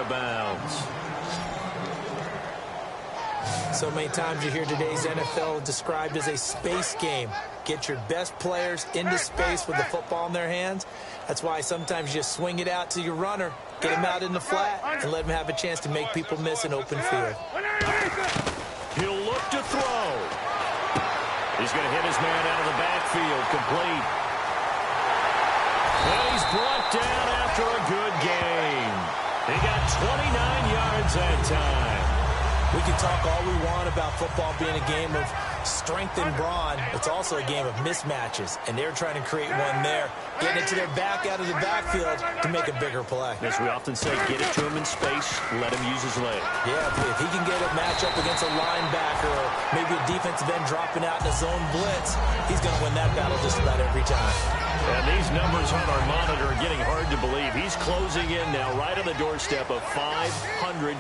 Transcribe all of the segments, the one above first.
out of bounds. So many times you hear today's NFL described as a space game. Get your best players into space with the football in their hands. That's why sometimes you just swing it out to your runner, get him out in the flat, and let him have a chance to make people miss an open field. He'll look to throw. He's going to hit his man out of the backfield, complete. And he's brought down after a good game. He got 29 yards that time. We can talk all we want about football being a game of strength and brawn. It's also a game of mismatches, and they're trying to create one there, getting it to their back out of the backfield to make a bigger play. As we often say, get it to him in space, let him use his leg. Yeah, if he can get a matchup against a linebacker or maybe a defensive end dropping out in a zone blitz, he's going to win that battle just about every time. And these numbers on our monitor are getting hard to believe. He's closing in now right on the doorstep of 500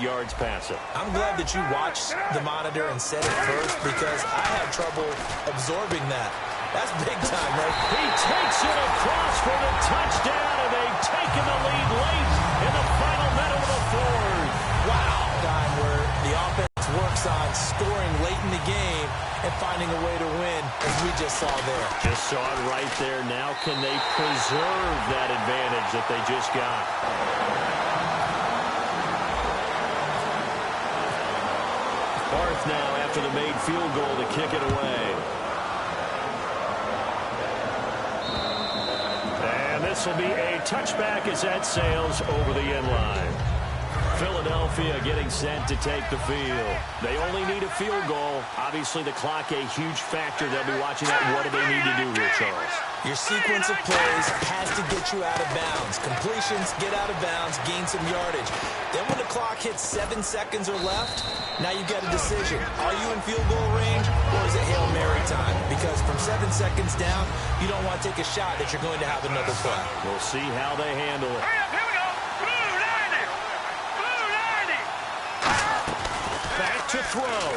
yards passing. I'm glad that you watched the monitor and said it first because I had trouble absorbing that. That's big time, right? He takes it across for the touchdown, and they've taken the lead late in the final minute of the fourth. Wow. Time where the offense works on scoring late in the game and finding a way to win, as we just saw there. Just saw it right there. Now can they preserve that advantage that they just got? Fourth now after the made field goal to kick it away. And this will be a touchback as that sails over the end line. Philadelphia getting set to take the field. They only need a field goal. Obviously, the clock a huge factor. They'll be watching that. What do they need to do here, Charles? Your sequence of plays has to get you out of bounds. Completions, get out of bounds, gain some yardage. Then when the clock hits 7 seconds or left, now you've got a decision. Are you in field goal range, or is it Hail Mary time? Because from 7 seconds down, you don't want to take a shot that you're going to have another play. We'll see how they handle it. Back to throw.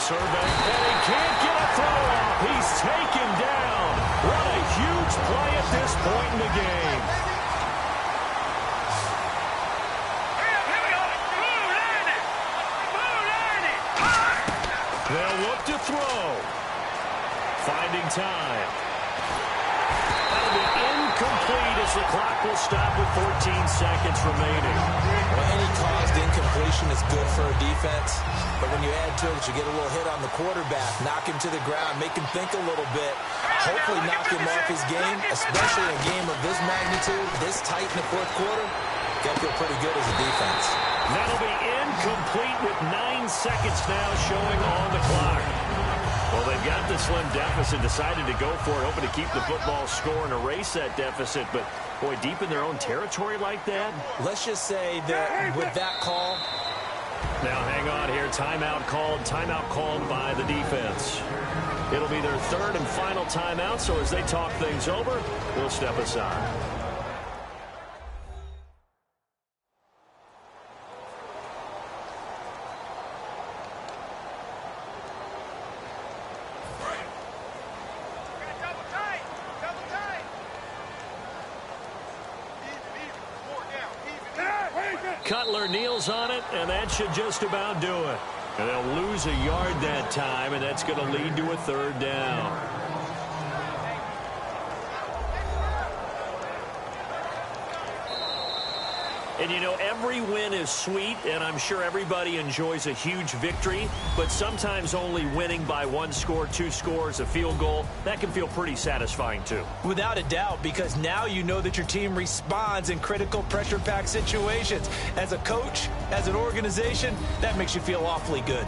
Survey, and he can't get a throw off. He's taken down. What a huge play at this point in the game. They'll look to throw. Finding time. That'll be incomplete as the clock will stop with 14 seconds remaining. Well, any caused incompletion is good for a defense, but when you add to it, you get a little hit on the quarterback, knock him to the ground, make him think a little bit, hopefully knock him off his game, especially in a game of this magnitude, this tight in the fourth quarter. Got to feel pretty good as a defense. That'll be incomplete with 9 seconds now showing on the clock. Well, they've got the slim deficit, decided to go for it, hoping to keep the football score and erase that deficit. But, boy, deep in their own territory like that. Let's just say that with that call. Now, hang on here. Timeout called by the defense. It'll be their third and final timeout, so as they talk things over, we'll step aside. Cutler kneels on it, and that should just about do it. And they'll lose a yard that time, and that's going to lead to a third down. And, you know, every win is sweet, and I'm sure everybody enjoys a huge victory, but sometimes only winning by 1 score, 2 scores, a field goal, that can feel pretty satisfying too. Without a doubt, because now you know that your team responds in critical pressure-packed situations. As a coach, as an organization, that makes you feel awfully good.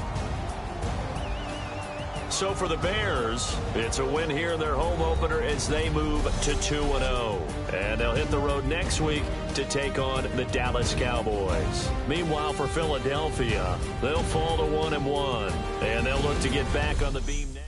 So for the Bears, it's a win here in their home opener as they move to 2-0. And they'll hit the road next week to take on the Dallas Cowboys. Meanwhile, for Philadelphia, they'll fall to 1-1. And they'll look to get back on the beam next.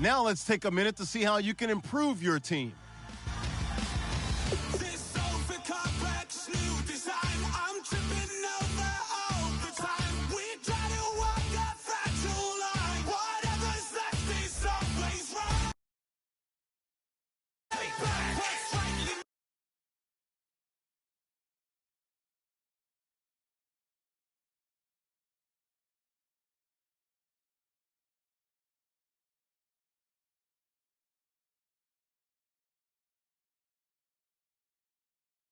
Now let's take a minute to see how you can improve your team.